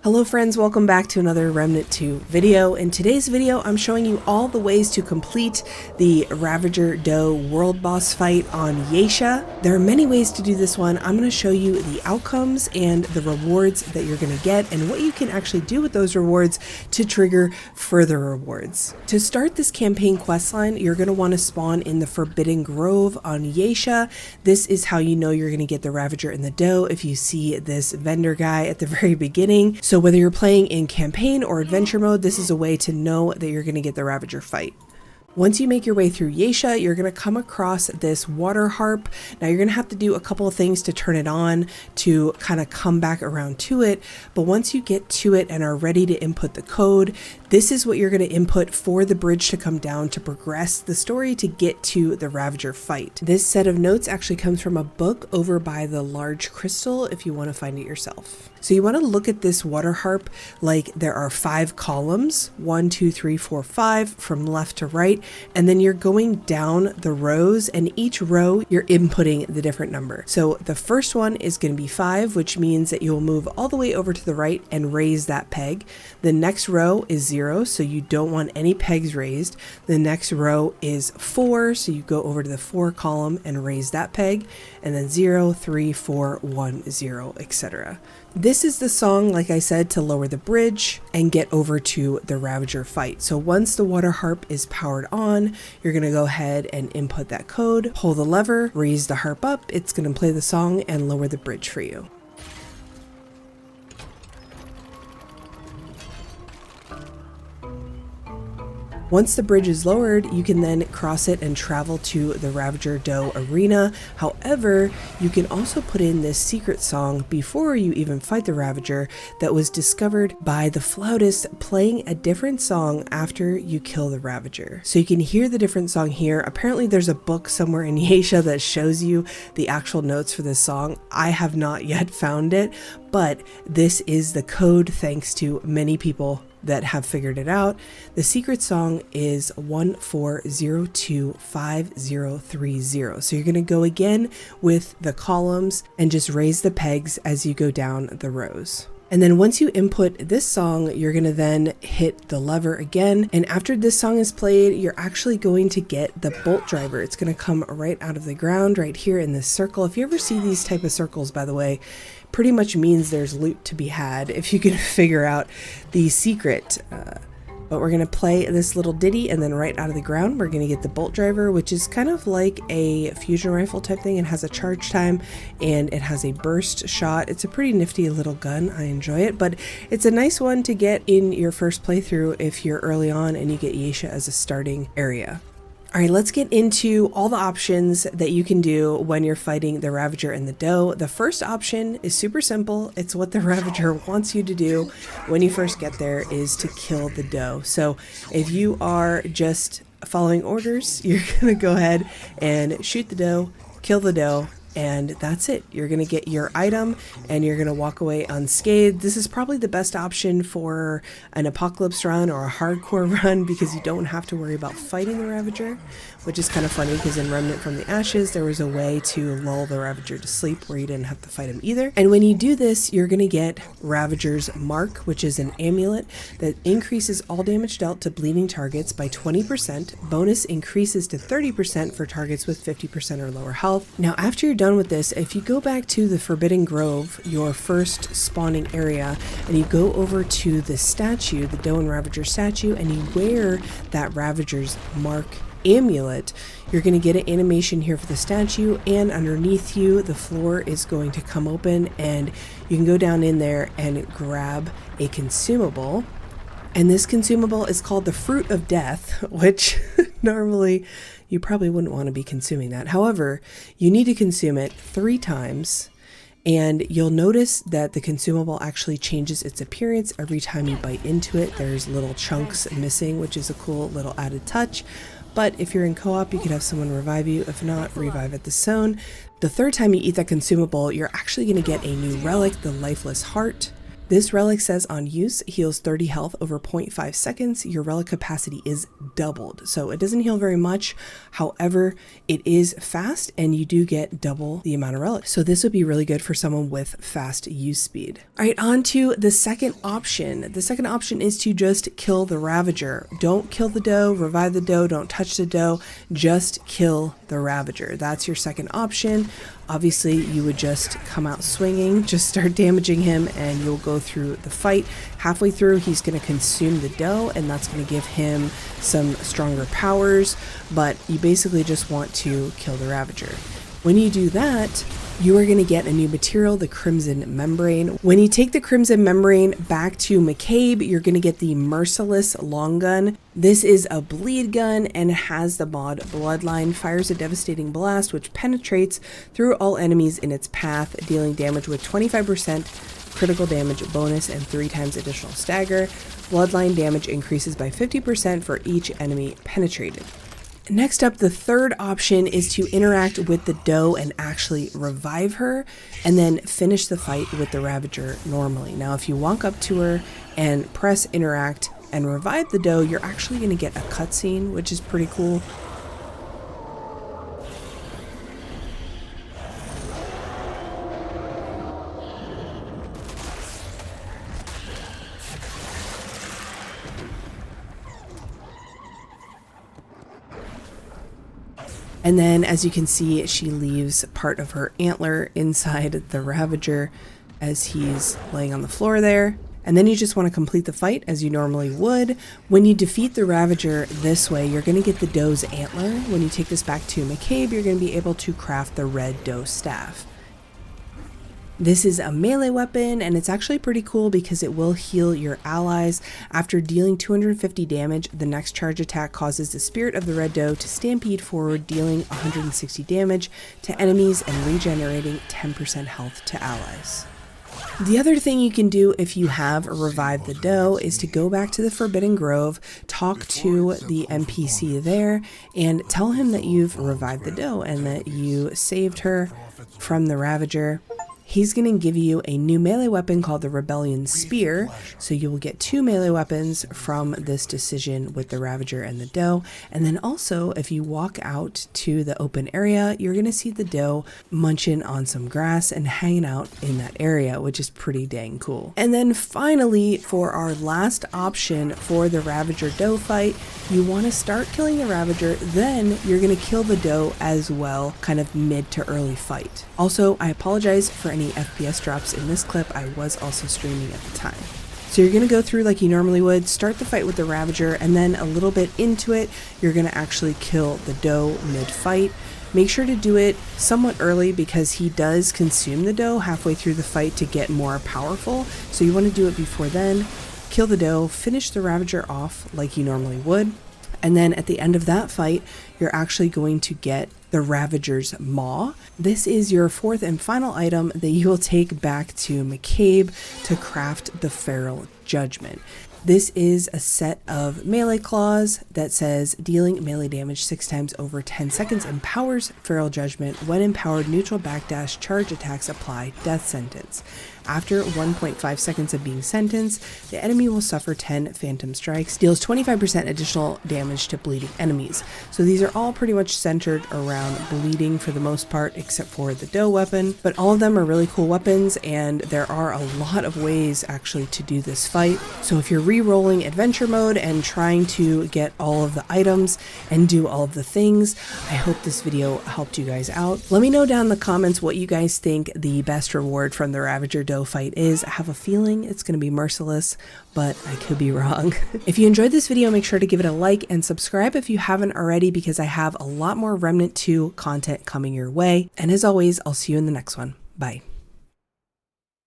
Hello friends, welcome back to another Remnant 2 video. In today's video, I'm showing you all the ways to complete the Ravager DOE world boss fight on Yaesha. There are many ways to do this one. I'm going to show you the outcomes and the rewards that you're going to get and what you can actually do with those rewards to trigger further rewards. To start this campaign questline, you're going to want to spawn in the Forbidden Grove on Yaesha. This is how you know you're going to get the Ravager in the DOE if you see this vendor guy at the very beginning. So whether you're playing in campaign or adventure mode, this is a way to know that you're going to get the Ravager fight. Once you make your way through Yaesha, you're going to come across this water harp. Now you're going to have to do a couple of things to turn it on to kind of come back around to it. But once you get to it and are ready to input the code, this is what you're going to input for the bridge to come down to progress the story to get to the Ravager fight. This set of notes actually comes from a book over by the large crystal if you want to find it yourself. So you want to look at this water harp like there are 5 columns, 1, 2, 3, 4, 5 from left to right. And then you're going down the rows, and each row you're inputting the different number. So the first one is going to be 5, which means that you'll move all the way over to the right and raise that peg. The next row is 0, so you don't want any pegs raised. The next row is 4, so you go over to the 4 column and raise that peg, and then 0, 3, 4, 1, 0, etc. This is the song, like I said, to lower the bridge and get over to the Ravager fight. So once the water harp is powered on, you're going to go ahead and input that code, pull the lever, raise the harp up. It's going to play the song and lower the bridge for you. Once the bridge is lowered, you can then cross it and travel to the Ravager DOE arena. However, you can also put in this secret song before you even fight the Ravager that was discovered by the flautist playing a different song after you kill the Ravager. So you can hear the different song here. Apparently there's a book somewhere in Yaesha that shows you the actual notes for this song. I have not yet found it, but this is the code thanks to many people that have figured it out. The secret song is 14025030. So you're going to go again with the columns and just raise the pegs as you go down the rows. And then once you input this song, you're going to then hit the lever again. And after this song is played, you're actually going to get the bolt driver. It's going to come right out of the ground right here in this circle. If you ever see these type of circles, by the way, pretty much means there's loot to be had if you can figure out the secret. But we're going to play this little ditty, and then right out of the ground we're going to get the bolt driver, which is kind of like a fusion rifle type thing. It has a charge time and it has a burst shot. It's a pretty nifty little gun. I enjoy it, but it's a nice one to get in your first playthrough if you're early on and you get Yaesha as a starting area. All right, let's get into all the options that you can do when you're fighting the Ravager in the DOE. The first option is super simple. It's what the Ravager wants you to do when you first get there, is to kill the DOE. So if you are just following orders, you're going to go ahead and shoot the DOE, kill the DOE, and that's it. You're going to get your item and you're going to walk away unscathed. This is probably the best option for an apocalypse run or a hardcore run because you don't have to worry about fighting the Ravager, which is kind of funny because in Remnant from the Ashes, there was a way to lull the Ravager to sleep where you didn't have to fight him either. And when you do this, you're going to get Ravager's Mark, which is an amulet that increases all damage dealt to bleeding targets by 20%. Bonus increases to 30% for targets with 50% or lower health. Now, after you're done with this, if you go back to the Forbidden Grove, your first spawning area, and you go over to the statue, the DOE and Ravager statue, and you wear that Ravager's Mark amulet, you're going to get an animation here for the statue, and underneath you the floor is going to come open and you can go down in there and grab a consumable. And this consumable is called the Fruit of Death, which normally you probably wouldn't want to be consuming that. However, you need to consume it 3 times, and you'll notice that the consumable actually changes its appearance every time you bite into it. There's little chunks missing, which is a cool little added touch. But if you're in co-op, you could have someone revive you. If not, revive at the zone. The 3rd time you eat that consumable, you're actually going to get a new relic, the Lifeless Heart. This relic says on use, heals 30 health over 0.5 seconds. Your relic capacity is doubled. So it doesn't heal very much. However, it is fast and you do get double the amount of relics. So this would be really good for someone with fast use speed. All right, on to the second option. The second option is to just kill the Ravager. Don't kill the doe, revive the doe, don't touch the doe, just kill the Ravager. That's your second option. Obviously, you would just come out swinging, just start damaging him, and you'll go through the fight. Halfway through, he's going to consume the doe, and that's going to give him some stronger powers, but you basically just want to kill the Ravager. When you do that, you are going to get a new material, the Crimson Membrane. When you take the Crimson Membrane back to McCabe, you're going to get the Merciless Long Gun. This is a bleed gun and it has the mod Bloodline. Fires a devastating blast which penetrates through all enemies in its path, dealing damage with 25% critical damage bonus and 3 times additional stagger. Bloodline damage increases by 50% for each enemy penetrated. Next up, the third option is to interact with the doe and actually revive her and then finish the fight with the Ravager normally. Now, if you walk up to her and press interact and revive the doe, you're actually going to get a cutscene, which is pretty cool. And then, as you can see, she leaves part of her antler inside the Ravager as he's laying on the floor there. And then you just want to complete the fight as you normally would. When you defeat the Ravager this way, you're going to get the doe's antler. When you take this back to McCabe, you're going to be able to craft the red doe staff. This is a melee weapon, and it's actually pretty cool because it will heal your allies. After dealing 250 damage, the next charge attack causes the spirit of the red doe to stampede forward, dealing 160 damage to enemies and regenerating 10% health to allies. The other thing you can do if you have revived the doe is to go back to the Forbidden Grove, talk to the NPC there, and tell him that you've revived the doe and that you saved her from the Ravager. He's going to give you a new melee weapon called the Rebellion Spear, so you will get 2 melee weapons from this decision with the Ravager and the doe. And then also, if you walk out to the open area, you're going to see the doe munching on some grass and hanging out in that area, which is pretty dang cool. And then finally, for our last option for the Ravager doe fight, you want to start killing the Ravager, then you're going to kill the doe as well, kind of mid to early fight. Also, I apologize for any FPS drops in this clip. I was also streaming at the time. So you're going to go through like you normally would, start the fight with the Ravager, and then a little bit into it, you're going to actually kill the doe mid-fight. Make sure to do it somewhat early because he does consume the doe halfway through the fight to get more powerful. So you want to do it before then. Kill the doe, finish the Ravager off like you normally would. And then at the end of that fight, you're actually going to get the Ravager's Maw. This is your fourth and final item that you will take back to McCabe to craft the Feral Judgment. This is a set of melee claws that says dealing melee damage 6 times over 10 seconds empowers Feral Judgment. When empowered, neutral backdash charge attacks apply death sentence. After 1.5 seconds of being sentenced, the enemy will suffer 10 phantom strikes, deals 25% additional damage to bleeding enemies. So these are all pretty much centered around bleeding for the most part, except for the doe weapon. But all of them are really cool weapons, and there are a lot of ways actually to do this fight. So if you're re-rolling adventure mode and trying to get all of the items and do all of the things, I hope this video helped you guys out. Let me know down in the comments what you guys think the best reward from the Ravager doe fight is. I have a feeling it's going to be merciless, but I could be wrong. If you enjoyed this video, make sure to give it a like and subscribe if you haven't already, because I have a lot more Remnant 2 content coming your way. And as always, I'll see you in the next one. Bye.